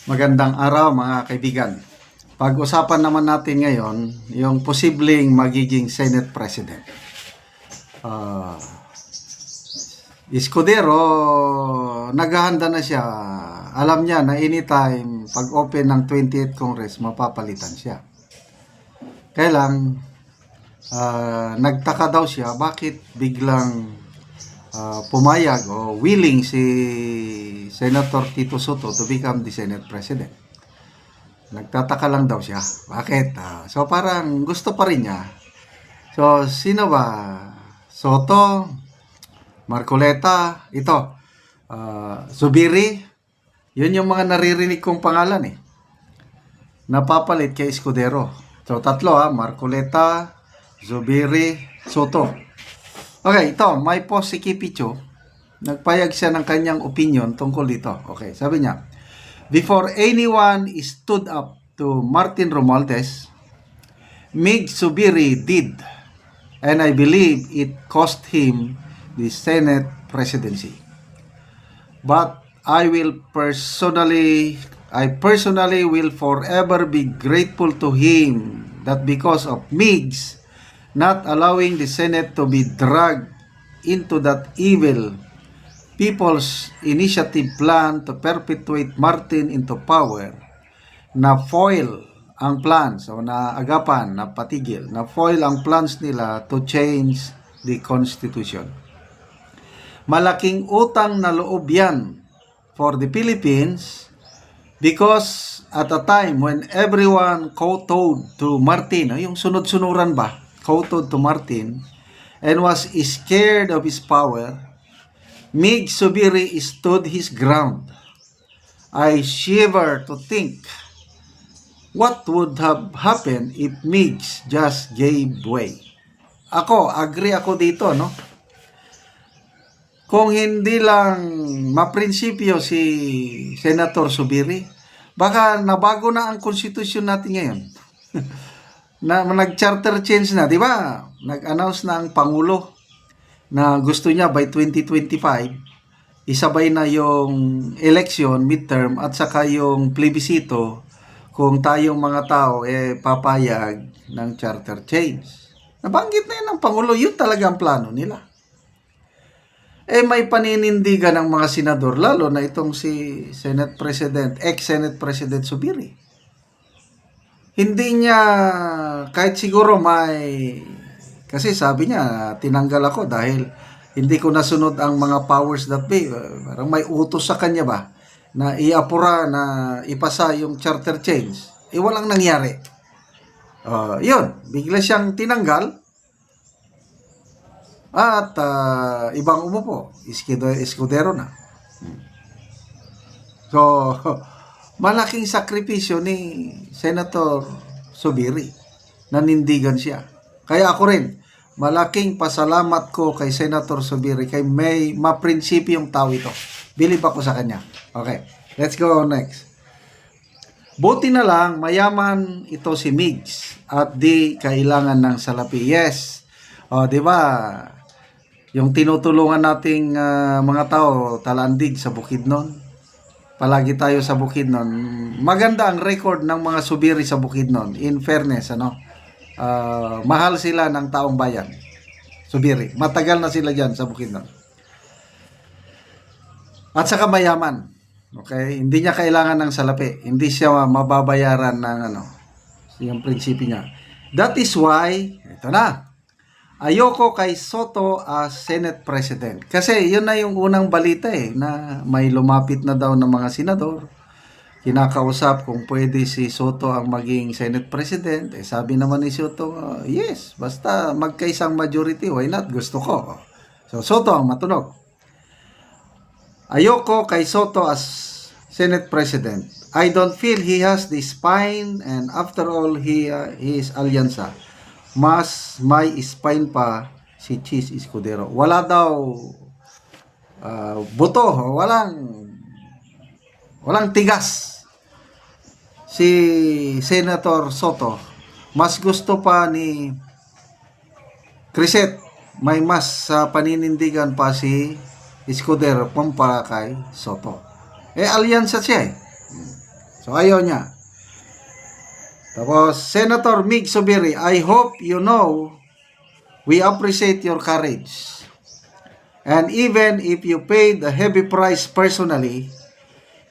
Magandang araw mga kaibigan. Pag-usapan naman natin ngayon yung posibleng magiging Senate President. Uh, Escudero, naghahanda na siya. Alam niya na anytime pag-open ng 28th Congress, mapapalitan siya. Kaya lang, nagtaka daw siya bakit biglang pumayag o willing si Senator Tito Soto to become the Senate President. Nagtataka lang daw siya. Bakit? So parang gusto pa rin niya. So sino ba? Soto, Marcoleta, ito, Zubiri. Yun yung mga naririnig kong pangalan napapalit kay Escudero. So tatlo Marcoleta, Zubiri, Soto. Okay, ito, may post si Kipicho. Nagpayag siya ng kanyang opinion tungkol dito. Okay, sabi niya, before anyone stood up to Martin Romualdez, Mig Zubiri did, and I believe it cost him the Senate presidency. But I personally will forever be grateful to him that because of Mig's not allowing the Senate to be dragged into that evil People's Initiative plan to perpetuate Martin into power, na foil ang plans o naagapan, na patigil, na foil ang plans nila to change the Constitution. Malaking utang na loob yan for the Philippines because at a time when everyone kowtowed to Martin, yung sunod-sunuran ba? Kowtowed to Martin and was scared of his power, Mig Zubiri stood his ground. I shiver to think what would have happened if Migs just gave way. Agree ako dito, no? Kung hindi lang maprinsipyo si Senator Zubiri, baka nabago na ang konstitusyon natin ngayon. Na nag-charter change na, di ba? Nag-announce na ang Pangulo na gusto niya by 2025 isabay na yung election, midterm, at saka yung plebisito kung tayong mga tao papayag ng charter change. Nabanggit na yun ng Pangulo, yun talaga ang plano nila. May paninindigan ng mga senador, lalo na itong si Senate President, ex-Senate President Zubiri. Hindi niya, kahit siguro kasi sabi niya, tinanggal ako dahil hindi ko nasunod ang mga powers that be. Parang may utos sa kanya ba na iapura, na ipasa yung charter change. Walang nangyari. Yun, bigla siyang tinanggal at ibang umupo. Escudero na. So, malaking sakripisyo ni Senator Zubiri. Nanindigan siya. Kaya ako rin, malaking pasalamat ko kay Senator Zubiri, kay may maprinsipyong tao ito. Bilib ako sa kanya. Okay, let's go next. Buti na lang, mayaman ito si Migs at di kailangan ng salapi. Yes. Di ba? Yung tinutulungan nating mga tao, talandig sa Bukidnon. Palagi tayo sa Bukidnon. Maganda ang record ng mga Zubiri sa Bukidnon. In fairness, mahal sila ng taong bayan. Zubiri. Matagal na sila dyan sa Bukidnon. At saka mayaman. Okay? Hindi niya kailangan ng salapi. Hindi siya mababayaran ng yung prinsipyo niya. That is why, ito na, ayoko kay Soto as Senate President. Kasi yun na yung unang balita na may lumapit na daw ng mga senador. Kinakausap kung pwede si Soto ang maging Senate President. Sabi naman ni Soto, yes, basta magkaisang majority, why not? Gusto ko. So Soto ang matunog. Ayoko kay Soto as Senate President. I don't feel he has the spine, and after all, he is alyansa. Mas may spine pa si Chis Escudero. Wala daw buto, walang tigas si Senator Soto. Mas gusto pa ni Criset, may mas paninindigan pa si Escudero kumpara kay Soto. Alyansa siya So ayaw niya. Tapos, Senator Mig Zubiri, I hope you know we appreciate your courage. And even if you paid a heavy price personally,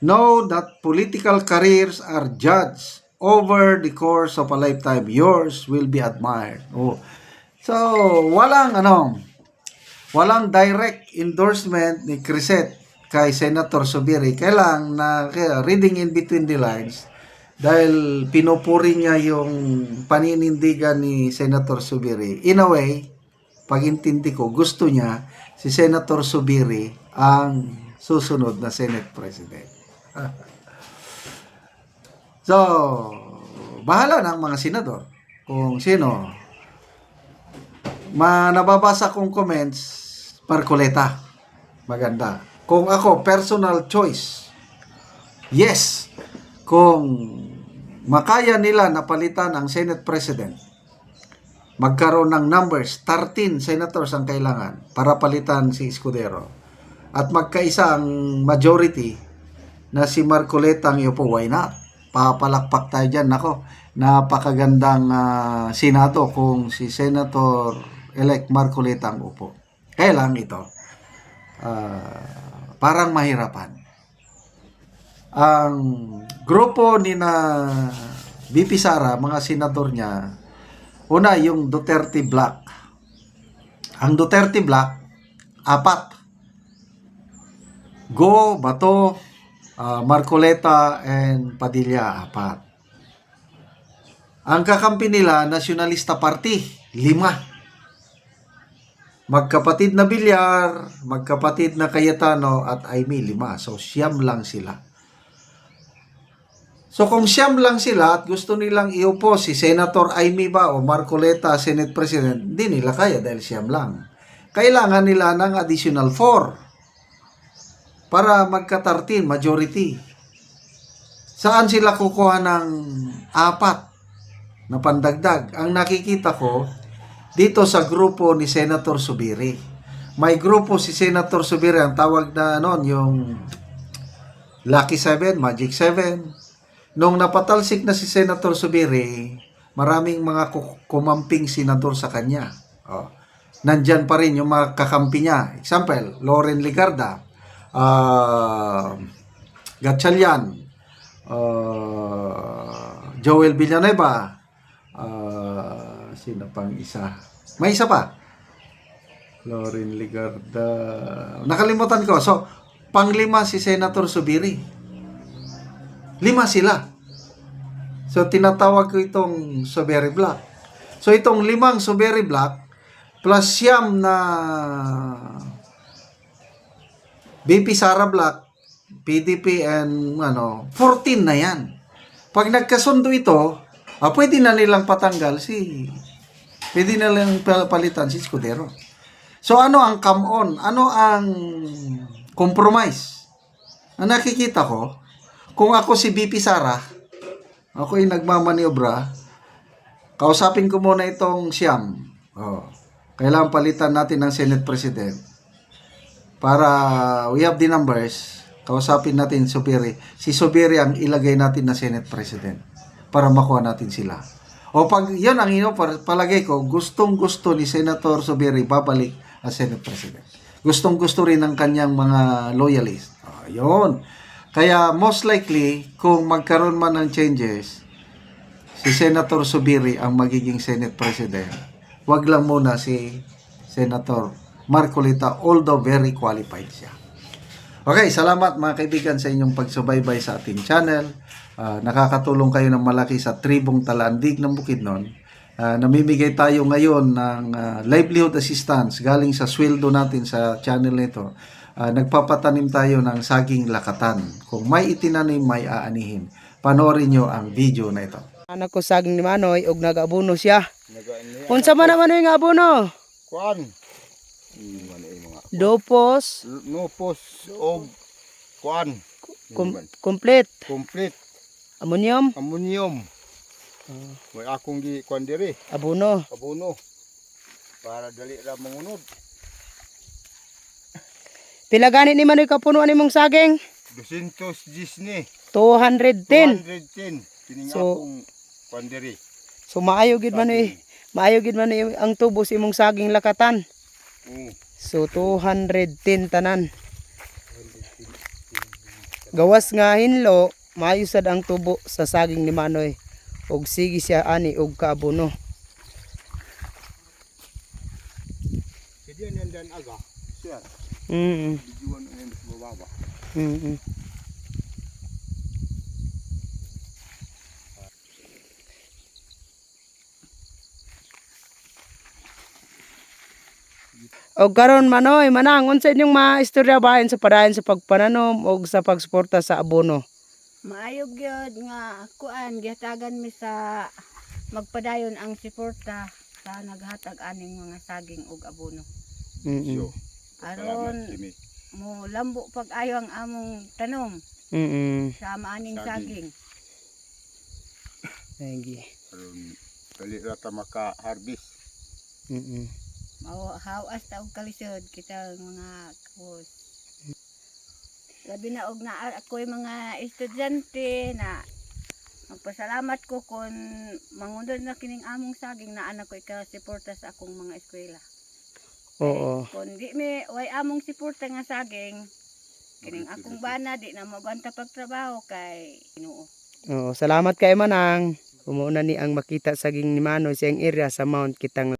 know that political careers are judged over the course of a lifetime. Yours will be admired. Oh. So, walang direct endorsement ni Criset kay Senator Zubiri. Kaya reading in between the lines, dahil pinupuri niya yung paninindigan ni Senator Zubiri. In a way, pag-intindi ko, gusto niya si Senator Zubiri ang susunod na Senate President. So, bahala na ang mga senador kung sino. Nababasa kong comments, Marcoleta. Maganda. Kung ako, personal choice. Yes. Kung makaya nila napalitan ang Senate President, magkaroon ng numbers, 13 senators ang kailangan para palitan si Escudero. At magkaisa ang majority na si Marcoleta ang iupo, why not? Papalakpak tayo dyan. Nako, napakagandang Senado kung si Senator-elect Marcoleta ang upo. Kaya lang ito, parang mahirapan. Ang grupo ni na BP Sara, mga senador niya, una yung Duterte Black. Ang Duterte Black, 4. Go, Bato, Marcoleta, and Padilla, 4. Ang kakampi nila, Nacionalista Party, 5. Magkapatid na Villar, magkapatid na Cayetano, at Aimee, 5. So, siyam lang sila. So, kung siyam lang sila at gusto nilang iupo si Senator Aimee ba o Marcoleta Senate President, hindi nila kaya dahil siyam lang. Kailangan nila ng additional 4 para magka-13, majority. Saan sila kukuha ng 4 na pandagdag? Ang nakikita ko, dito sa grupo ni Senator Zubiri. May grupo si Senator Zubiri, ang tawag na noon, yung Lucky 7, Magic 7. Nung napatalsik na si Senator Zubiri, maraming mga kumamping senador sa kanya. Nandyan pa rin yung mga kakampi niya. Example, Loren Ligarda, Gatchalian, Joel Villanueva, sino pang isa? May isa pa. Loren Ligarda. Nakalimutan ko. So, pang-5 si Senator Zubiri. 5 sila. So, tinatawag ko itong Zubiri Black. So, itong 5 Zubiri Black plus siyam na BP Sara Black, PDP, and 14 na yan. Pag nagkasundo ito, pwede na nilang patanggal pwede na nilang palitan si Escudero. So, ano ang come on? Ano ang compromise? Ang nakikita ko, kung ako si BP Sara, ako yung nagmamaniobra, kausapin ko muna itong siyam. Kailangan palitan natin ng Senate President. Para we have the numbers, kausapin natin Zubiri. Si Zubiri ang ilagay natin na Senate President para makuha natin sila. O pag yun ang palagay ko, gustong-gusto ni Senator Zubiri babalik as Senate President. Gustong-gusto rin ng kanyang mga loyalists. Yun. Kaya most likely, kung magkaroon man ng changes, si Senator Zubiri ang magiging Senate President. Wag lang muna si Senator Marcoleta, although very qualified siya. Okay, salamat mga kaibigan sa inyong pagsubaybay sa ating channel. Nakakatulong kayo ng malaki sa tribong Talandig ng Bukidnon. Namimigay tayo ngayon ng livelihood assistance galing sa sweldo natin sa channel nito. Nagpapatanim tayo ng saging lakatan. Kung may itinanim, may aanihin. Panoorin nyo ang video na ito. Anak ko saging ni Manoy, og nag-abono siya. Unsa man naman yung abono? Kuan. Dopos. Nopos o kuan. Complete. Complete. Ammonium. Ammonium. May akong gi kuan diri. Abono. Abono. Para dali ra mangunod. Pila gani ni Manoy kapunuan nimong saging? 210 ni. 210. 210. Kining So- akong kuan diri. So maayo gid man eh. Maayo gid man eh ang tubo sa imong saging lakatan. Oo. So 210 tanan. Gawas nga hinlo, maayo sad ang tubo sa saging ni Manoy. Og sige siya ani og kaabono. Kaya yan dan aga. Siya. Mm. Bijuan ang bababa. Mm. Og karon Manoy, manang unsa inyong maistorya bahin sa padayon sa pagpananom og sa pagsuporta sa abono? Maayog gyud nga kuan gihatagan mi sa magpadayon ang suporta sa naghatag aning mga saging ug abono. Mm. So, Aron salamat kimi. mo lambo pag-ayo ang among tanom Mm. sa maaning Saging. saging. Lagi. Aron dali ra ta maka-harvest. Mm. Mahawas ta og kalisod kita mga kapos. Labi na og na ako'y mga estudyante na magpasalamat ko kung mangundod na kining among saging na anak ko ika-suporta sa akong mga eskwela. Oo. Kung di mi way among suporta nga saging, kining akong bana di na magwanta pagtrabaho kay Ginoo. Oo, salamat kay Manang. Umuuna ni ang makita saging ni Manoy sa iyang area sa Mount Kitang